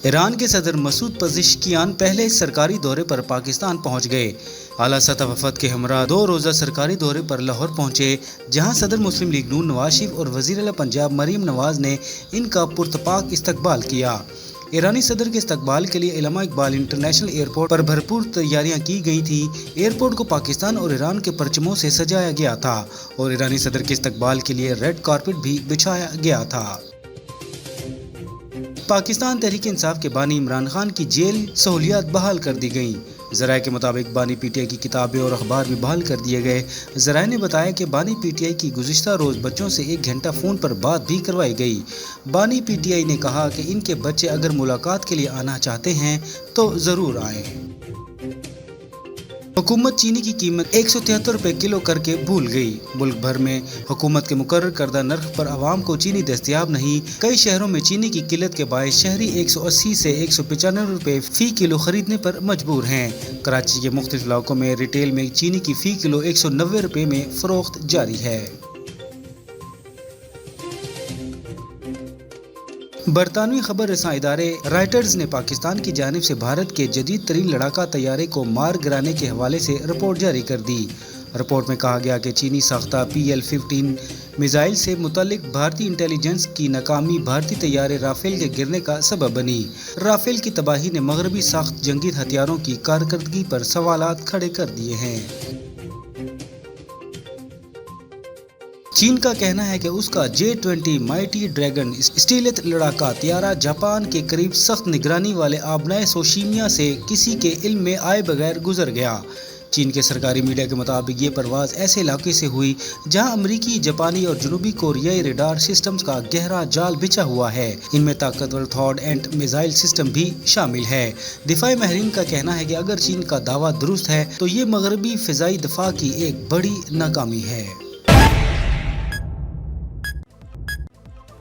ایران کے صدر Masoud Pezeshkian پہلے سرکاری دورے پر پاکستان پہنچ گئے۔ اعلیٰ سطح وفد کے ہمراہ 2 روزہ سرکاری دورے پر لاہور پہنچے، جہاں صدر مسلم لیگ نون نواز شریف اور وزیر اعلیٰ پنجاب مریم نواز نے ان کا پرتپاک استقبال کیا۔ ایرانی صدر کے استقبال کے لیے علامہ اقبال انٹرنیشنل ایئرپورٹ پر بھرپور تیاریاں کی گئی تھیں۔ ایئرپورٹ کو پاکستان اور ایران کے پرچموں سے سجایا گیا تھا اور ایرانی صدر کے استقبال کے لیے ریڈ کارپٹ بھی بچھایا گیا تھا۔ پاکستان تحریک انصاف کے بانی عمران خان کی جیل سہولیات بحال کر دی گئیں۔ ذرائع کے مطابق بانی پی ٹی آئی کی کتابیں اور اخبار بھی بحال کر دیے گئے۔ ذرائع نے بتایا کہ بانی پی ٹی آئی کی گزشتہ روز بچوں سے 1 گھنٹہ فون پر بات بھی کروائی گئی۔ بانی پی ٹی آئی نے کہا کہ ان کے بچے اگر ملاقات کے لیے آنا چاہتے ہیں تو ضرور آئیں۔ حکومت چینی کی قیمت 173 روپے کلو کر کے بھول گئی۔ ملک بھر میں حکومت کے مقرر کردہ نرخ پر عوام کو چینی دستیاب نہیں۔ کئی شہروں میں چینی کی قلت کے باعث شہری 180 سے 195 روپے فی کلو خریدنے پر مجبور ہیں۔ کراچی کے مختلف علاقوں میں ریٹیل میں چینی کی فی کلو 190 روپے میں فروخت جاری ہے۔ برطانوی خبر رساں ادارے رائٹرز نے پاکستان کی جانب سے بھارت کے جدید ترین لڑاکا طیارے کو مار گرانے کے حوالے سے رپورٹ جاری کر دی۔ رپورٹ میں کہا گیا کہ چینی ساختہ PL-15 میزائل سے متعلق بھارتی انٹیلی جنس کی ناکامی بھارتی طیارے رافیل کے گرنے کا سبب بنی۔ رافیل کی تباہی نے مغربی ساخت جنگی ہتھیاروں کی کارکردگی پر سوالات کھڑے کر دیے ہیں۔ چین کا کہنا ہے کہ اس کا J-20 مائٹی ڈریگن اسٹیلتھ لڑاکا طیارہ جاپان کے قریب سخت نگرانی والے آبنائے سوشیمیا سے کسی کے علم میں آئے بغیر گزر گیا۔ چین کے سرکاری میڈیا کے مطابق یہ پرواز ایسے علاقے سے ہوئی جہاں امریکی، جاپانی اور جنوبی کوریائی ریڈار سسٹمز کا گہرا جال بچھا ہوا ہے۔ ان میں طاقتور تھارڈ اینٹی میزائل سسٹم بھی شامل ہے۔ دفاعی ماہرین کا کہنا ہے کہ اگر چین کا دعویٰ درست ہے تو یہ مغربی فضائی دفاع کی ایک بڑی ناکامی ہے۔